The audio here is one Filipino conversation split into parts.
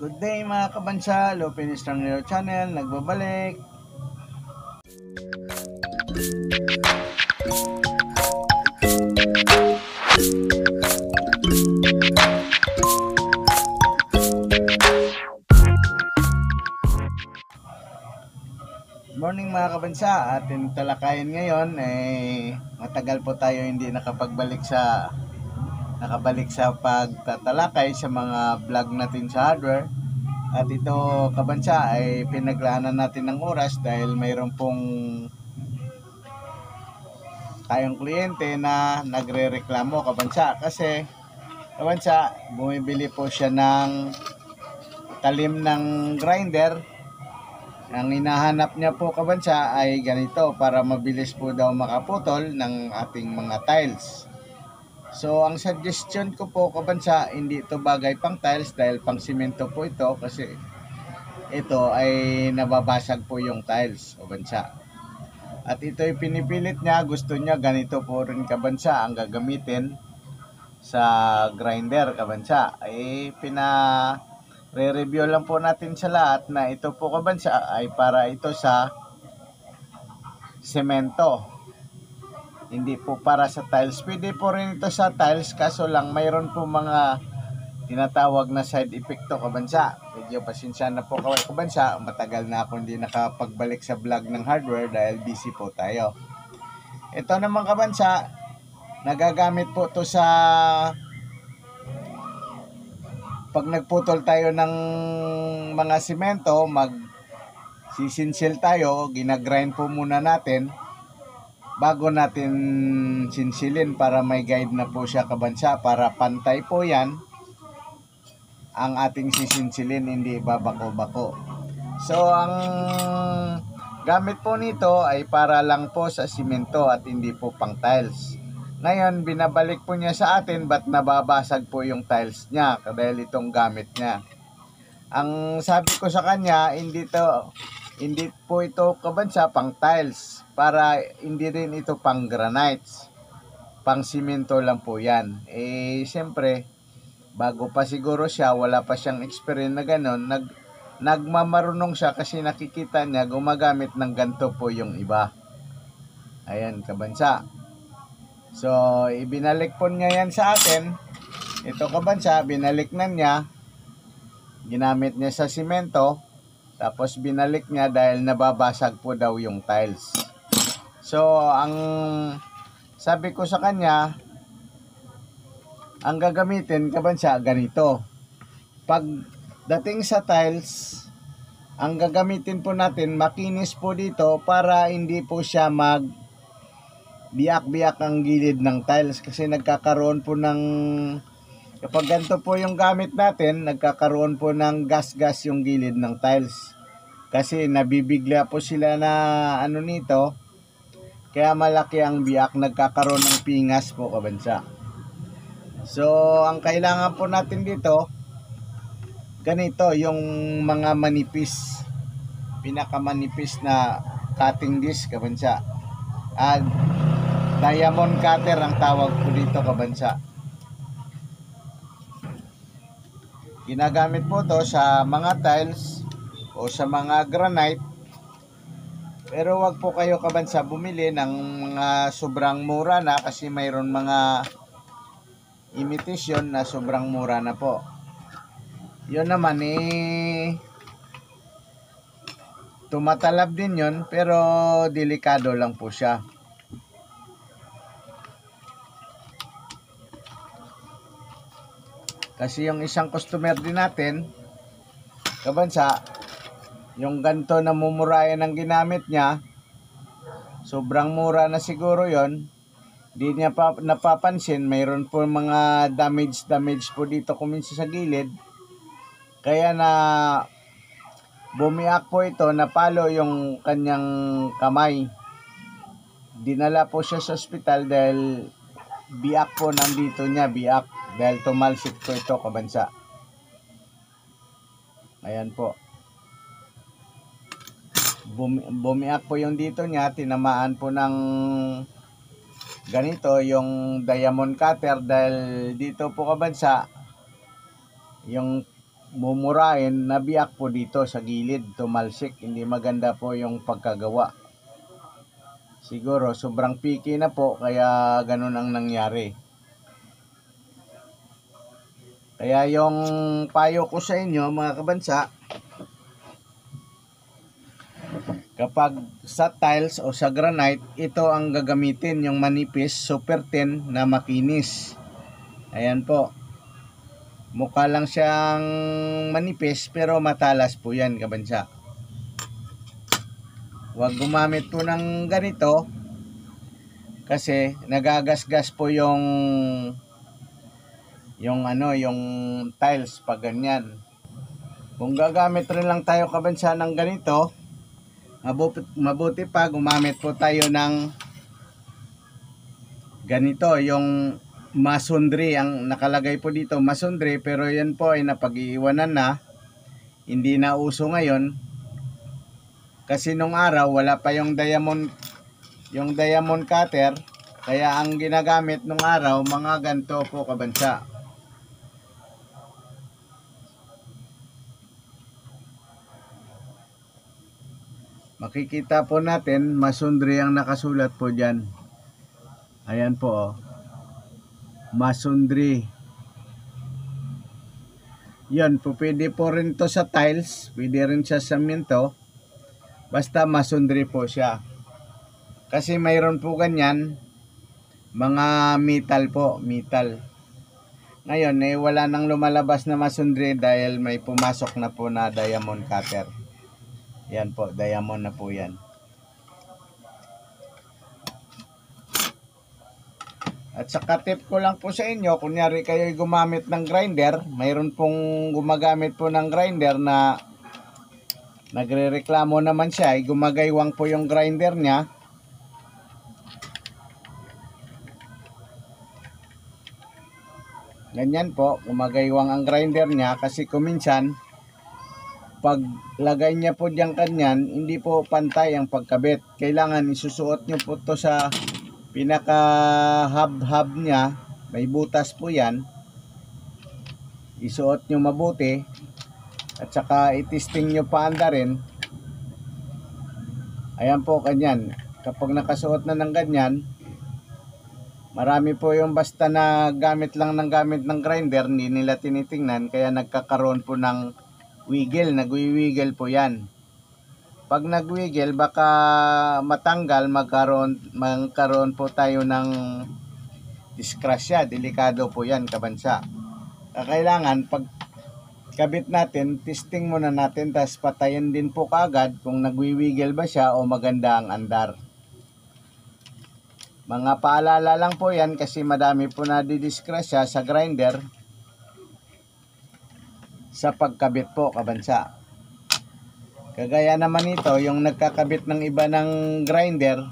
Good day mga kabansa, Lupin Estrangero Channel, nagbabalik. Morning mga kabansa, ating talakayin ngayon matagal po tayo hindi nakabalik sa pagtatalakay sa mga vlog natin sa hardware. At ito kabansa ay pinaglaanan natin ng oras dahil mayroon pong tayong kliyente na nagre-reklamo kabansa kasi kabansa bumibili po siya ng talim ng grinder. Ang hinahanap niya po kabansa ay ganito para mabilis po daw makaputol ng ating mga tiles. So ang suggestion ko po kabansa, hindi ito bagay pang tiles dahil pang simento po ito kasi ito ay nababasag po yung tiles kabansa. At ito ay pinipilit niya, gusto niya ganito po rin kabansa ang gagamitin sa grinder kabansa. Re-review lang po natin sa lahat na ito po kabansa ay para ito sa semento. Hindi po para sa tiles. Pwede po rin ito sa tiles kaso lang mayroon po mga tinatawag na side effect to kabansa. Medyo pasensya na po kabansa. Matagal na ako hindi nakapagbalik sa vlog ng hardware dahil busy po tayo. Ito naman kabansa, nagagamit po to sa pag nagputol tayo ng mga simento, sisinsil tayo, ginagrind po muna natin bago natin sinsilin para may guide na po siya kabansa para pantay po yan ang ating sisinsilin, hindi babako-bako. So ang gamit po nito ay para lang po sa simento at hindi po pang tiles. Ngayon, binabalik po niya sa atin ba't nababasag po yung tiles niya dahil itong gamit niya. Ang sabi ko sa kanya, hindi po ito kabansa pang tiles, para hindi rin ito pang granites. Pang simento lang po yan. Siyempre, bago pa siguro siya, wala pa siyang experience na gano'n, nagmamarunong siya kasi nakikita niya gumagamit ng ganito po yung iba. Ayan kabansa. So, ibinalik po niya yan sa atin. Ito kabansa, binalik na niya. Ginamit niya sa simento. Tapos binalik niya dahil nababasag po daw yung tiles. So, ang sabi ko sa kanya, ang gagamitin kabansa, ganito. Pag dating sa tiles, ang gagamitin po natin, makinis po dito para hindi po siya biyak-biak ang gilid ng tiles kasi nagkakaroon po ng kapag ganito po yung gamit natin, nagkakaroon po ng gas-gas yung gilid ng tiles kasi nabibigla po sila na nito, kaya malaki ang biyak, nagkakaroon ng pingas po kabansa. So ang kailangan po natin dito ganito, yung mga manipis, pinakamanipis na cutting disc kabansa. Diamond cutter ang tawag po dito kabansa. Ginagamit po to sa mga tiles o sa mga granite. Pero wag po kayo kabansa bumili ng mga sobrang mura na kasi mayroon mga imitation na sobrang mura na po. Yun naman tumatalab din yun pero delikado lang po siya. Kasi yung isang customer din natin, kabansa, yung ganito na mumurayan ang ginamit niya, sobrang mura na siguro yon, di niya pa napapansin, mayroon po mga damage po dito kuminsan sa gilid, kaya na bumiak po ito, napalo yung kanyang kamay. Dinala po siya sa ospital dahil biak po nandito niya, biak. Dahil tumalsik po ito kabansa. Ayan po. Bumiak po yung dito niya. Tinamaan po ng ganito yung diamond cutter. Dahil dito po kabansa, yung mumurahin, nabiyak po dito sa gilid, tumalsik. Hindi maganda po yung pagkagawa. Siguro sobrang picky na po kaya ganun ang nangyari. Kaya yung payo ko sa inyo mga kabansa, kapag sa tiles o sa granite, ito ang gagamitin, yung manipis, super thin na makinis. Ayan po. Mukha lang siyang manipis pero matalas po yan kabansa. Huwag gumamit po ng ganito kasi nagagasgas po yung tiles pag ganyan. Kung gagamit rin lang tayo kabansa ng ganito, mabuti pa gumamit po tayo ng ganito, yung masundry. Ang nakalagay po dito masundry, pero yan po ay napag-iiwanan na, hindi na uso ngayon kasi nung araw wala pa yung diamond cutter, kaya ang ginagamit nung araw mga ganito po kabansa. Makikita po natin masundry ang nakasulat po dyan. Ayan po oh. Masundry. Yun po, pwede po rin to sa tiles, pwede rin sa semento, basta masundry po siya. Kasi mayroon po ganyan mga metal po, metal. Ngayon wala nang lumalabas na masundry dahil may pumasok na po na diamond cutter. Yan po, diamond na po yan. At saka tip ko lang po sa inyo, kunyari kayo gumamit ng grinder, mayroon pong gumagamit po ng grinder na nagrereklamo naman siya, ay gumagaywang po yung grinder niya. Ganyan po, gumagaywang ang grinder niya kasi kuminsan pag lagay niya po diyan kanyan, hindi po pantay ang pagkabit. Kailangan isusuot niyo po to sa pinaka hub niya, may butas po yan. Isuot niyo mabuti at saka itesting niyo pa anda rin. Ayan po kanyan. Kapag nakasuot na ng ganyan, marami po yung basta na gamit ng grinder, hindi nila tinitingnan, kaya nagkakaroon po ng wiggle, nagwi-wiggle po yan. Pag nagwiggle, baka matanggal, magkaroon po tayo ng disgrasya. Delikado po yan kabansa. Kailangan pag kabit natin, testing muna natin, tapos patayin din po kaagad kung nagwi-wiggle ba siya o maganda ang andar. Mga paalala lang po yan kasi madami po na didisgrasya sa grinder sa pagkabit po kabansa. Kagaya naman ito, yung nagkakabit ng iba ng grinder,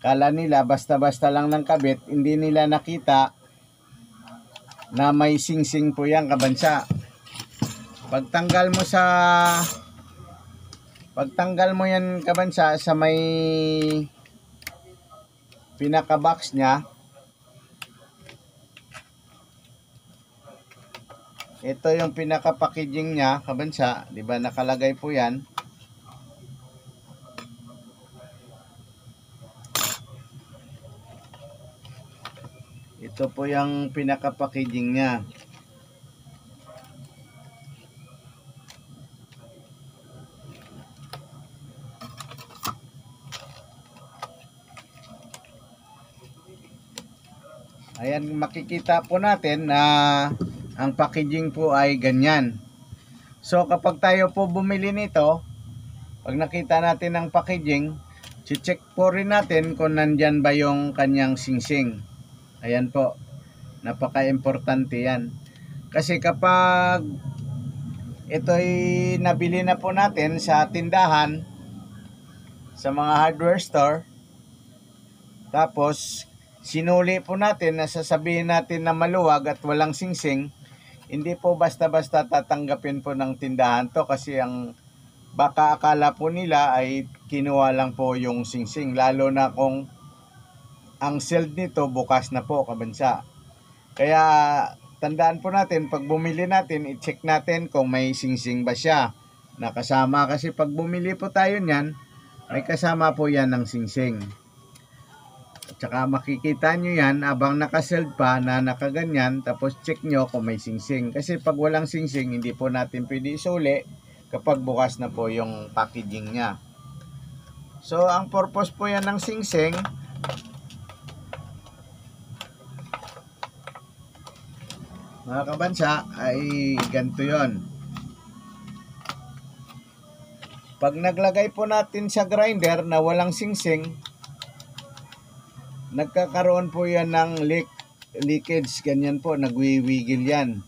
kala nila basta-basta lang ng kabit, hindi nila nakita na may singsing po yan kabansa. Pagtanggal mo yan kabansa sa may pinaka box niya, ito yung pinaka packaging niya kabansa, di ba nakalagay po yan. Ito po yung pinaka packaging niya. Ayan, makikita po natin na ang packaging po ay ganyan. So kapag tayo po bumili nito, pag nakita natin ang packaging, check po rin natin kung nandyan ba yung kanyang singsing. Ayan po, napaka-importante yan. Kasi kapag ito'y nabili na po natin sa tindahan, sa mga hardware store, tapos sinuli po natin na sasabihin natin na maluwag at walang singsing, hindi po basta-basta tatanggapin po ng tindahan to kasi ang baka akala po nila ay kinuha lang po yung singsing, lalo na kung ang sealed nito bukas na po kabansa. Kaya tandaan po natin, pag bumili natin, i-check natin kung may singsing ba siya. Nakasama kasi pag bumili po tayo niyan, may kasama po yan ng singsing. At saka makikita nyo yan abang nakaseld pa na nakaganyan, tapos check nyo kung may singsing. Kasi pag walang singsing, hindi po natin pwede isuli kapag bukas na po yung packaging niya. So, ang purpose po yan ng singsing, mga kabansa, ay ganito yon. Pag naglagay po natin sa grinder na walang singsing, nagkakaroon po yan ng leakage, ganyan po, nagwiwigil yan.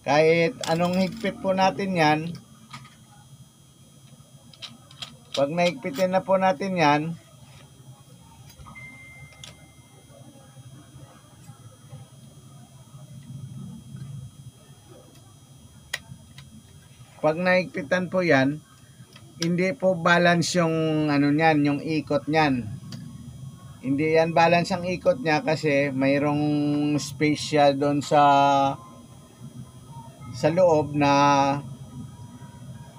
Kahit anong higpit po natin yan, pag naigpitin na po natin yan, pag naigpitan po yan, hindi po balance yung ano niyan, yung ikot niyan. Hindi yan balance ang ikot niya kasi mayroong space siya doon sa loob na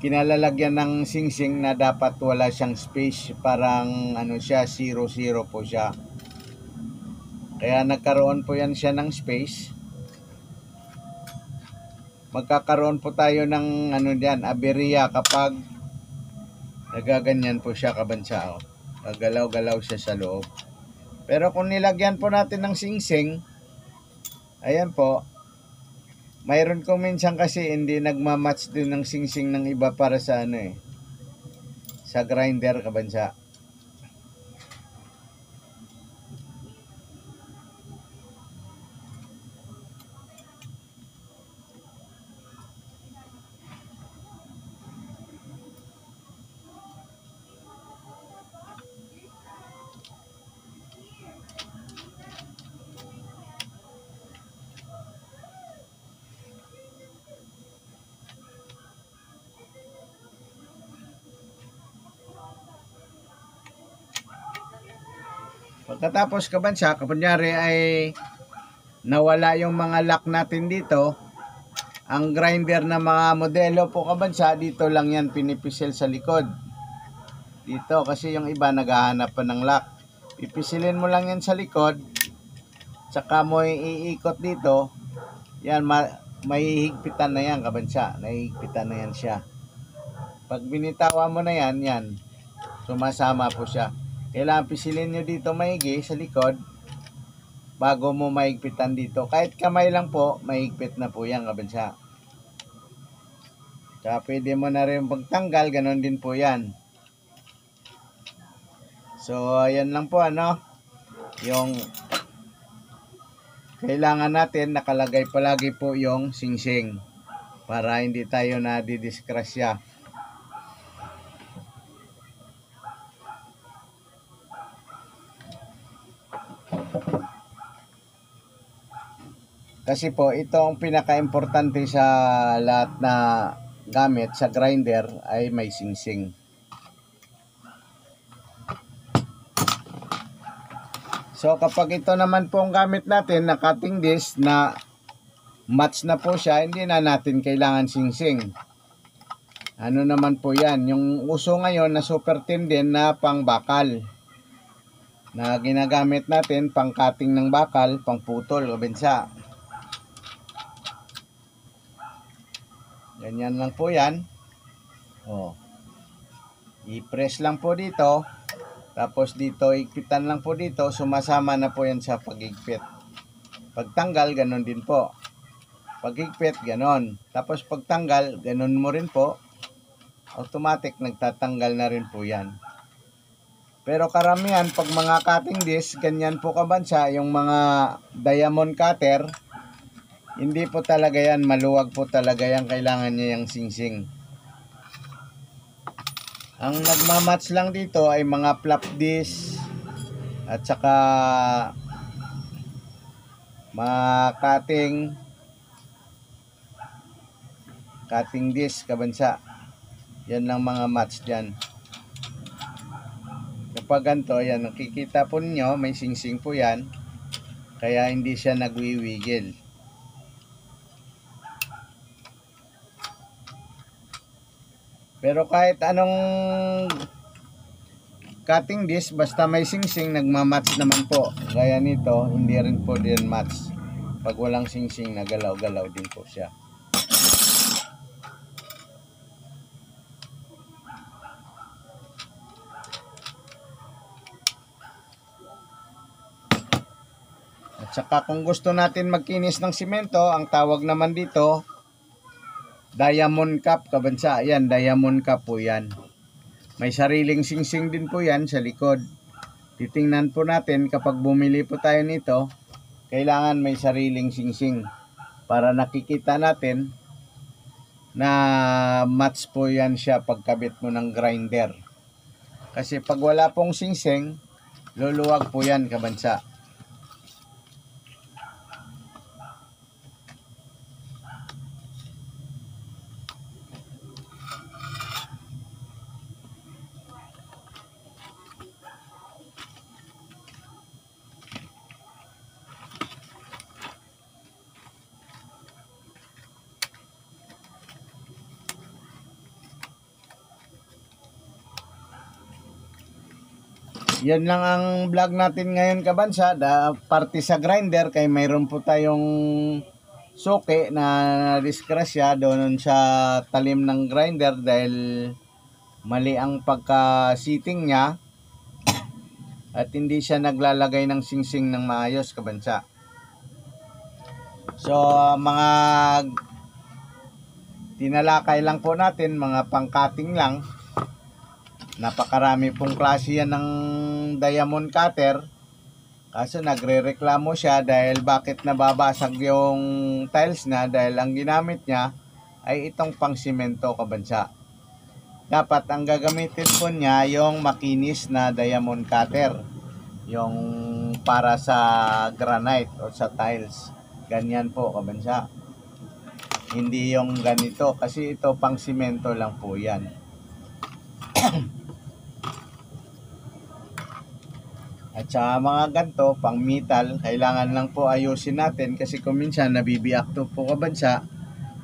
kinalalagyan ng singsing na dapat wala siyang space. Parang ano siya, 0-0 po siya. Kaya nagkaroon po yan siya ng space. Magkakaroon po tayo ng ano diyan, aberya kapag nagaganyan po siya, kabansa. Gagalaw-galaw siya sa loob. Pero kung nilagyan po natin ng singsing, ayan po, mayroon ko minsan kasi hindi nagmamatch din ng singsing ng iba para sa ano sa grinder, kabansa. Pagkatapos, kabansa, kunyari ay nawala yung mga lock natin dito, ang grinder na mga modelo po, kabansa, dito lang yan pinipisil sa likod. Dito, kasi yung iba naghahanap pa ng lock. Pipisilin mo lang yan sa likod, tsaka mo iikot dito, yan, may higpitan na yan, kabansa. Nahihigpitan na yan siya. Pag binitawa mo na yan, yan, sumasama po siya. Kailangan pisilin nyo dito maigi sa likod bago mo maigpitan dito. Kahit kamay lang po, maigpit na po yan, kabansa. Kaya pwede mo na rin pagtanggal, ganon din po yan. So, ayan lang po, ano, yung kailangan natin nakalagay palagi po yung singsing para hindi tayo na didiskrasya. Kasi po, ito ang pinaka-importante sa lahat na gamit sa grinder ay may singsing. So, kapag ito naman po ang gamit natin na cutting disc na match na po siya, hindi na natin kailangan singsing. Ano naman po yan? Yung uso ngayon na super thin din na pang bakal. Na ginagamit natin pang cutting ng bakal, pang putol o bensa. Ganyan lang po yan. Oh. I-press lang po dito. Tapos dito, igpitan lang po dito. Sumasama na po yan sa pag-igpit. Pagtanggal, ganon din po. Pag-igpit, ganon. Tapos pagtanggal, ganon mo rin po. Automatic, nagtatanggal na rin po yan. Pero karamihan, pag mga cutting disc, ganyan po, kabansa, yung mga diamond cutter, hindi po talaga yan, maluwag po talaga yan, kailangan niya yung singsing. Ang nagmamatch lang dito ay mga flap disc at saka mga cutting disc, kabansa. Yan lang mga match dyan. Kapag ganito, yan, nakikita po ninyo, may singsing po yan, kaya hindi siya nagwiwigil. Pero kahit anong cutting disc, basta may singsing, nagmamatch naman po. Gaya nito, hindi rin po din match. Pag walang singsing, nagalaw-galaw din po siya. At saka kung gusto natin magkinis ng simento, ang tawag naman dito, diamond cup, kabansa. Yan, diamond cup po yan. May sariling singsing din po yan sa likod. Titingnan po natin kapag bumili po tayo nito, kailangan may sariling singsing para nakikita natin na match po yan siya pagkabit mo ng grinder. Kasi pag wala pong singsing, luluwag po yan, kabansa. Yan lang ang vlog natin ngayon, kabansa. Parte sa grinder, kay mayroon po tayong suki na disgrasya doon sa talim ng grinder dahil mali ang pagka-sitting niya at hindi siya naglalagay ng singsing ng maayos, kabansa. So mga tinalakay lang po natin, mga pang-cutting lang. Napakarami pong klase yan ng diamond cutter. Kaso nagre-reklamo siya dahil bakit nababasag yung tiles na, dahil ang ginamit niya ay itong pang simento, kabansa. Dapat ang gagamitin po niya yung makinis na diamond cutter, yung para sa granite o sa tiles. Ganyan po, kabansa. Hindi yung ganito, kasi ito pang simento lang po yan. At sa mga ganto, pang metal, kailangan lang po ayusin natin kasi kung minsan nabibiyak to po, kabansa,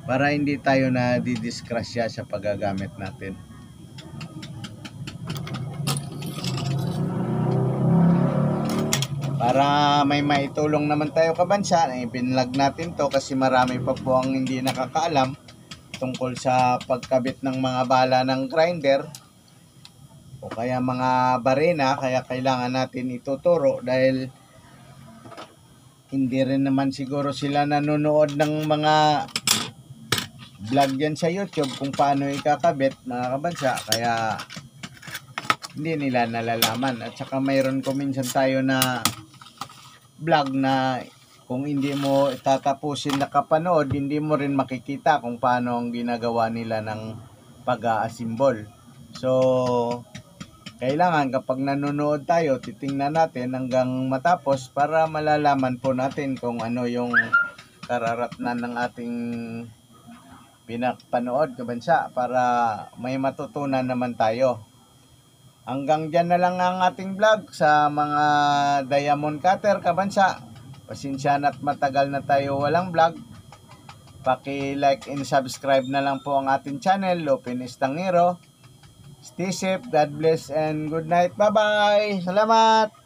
para hindi tayo na didisgrasya sa paggagamit natin. Para may maitulong naman tayo, kabansa, ipinlag natin to kasi marami pa po ang hindi nakakaalam tungkol sa pagkabit ng mga bala ng grinder o kaya mga barena, kaya kailangan natin ituturo dahil hindi rin naman siguro sila nanonood ng mga vlog yan sa YouTube kung paano ikakabit, mga kabansa, kaya hindi nila nalalaman. At saka mayroon ko minsan tayo na vlog na kung hindi mo tatapusin nakapanood, hindi mo rin makikita kung paano ang ginagawa nila ng pag-aasimbol. So kailangan kapag nanonood tayo, titingnan natin hanggang matapos para malalaman po natin kung ano yung kararatnan ng ating pinapanood, kabansa, para may matutunan naman tayo. Hanggang dyan na lang ang ating vlog sa mga diamond cutter, kabansa. Pasensya na't matagal na tayo walang vlog. Paki-like and subscribe na lang po ang ating channel, Lupin Estangero. Stay safe, God bless, and good night. Bye-bye. Salamat.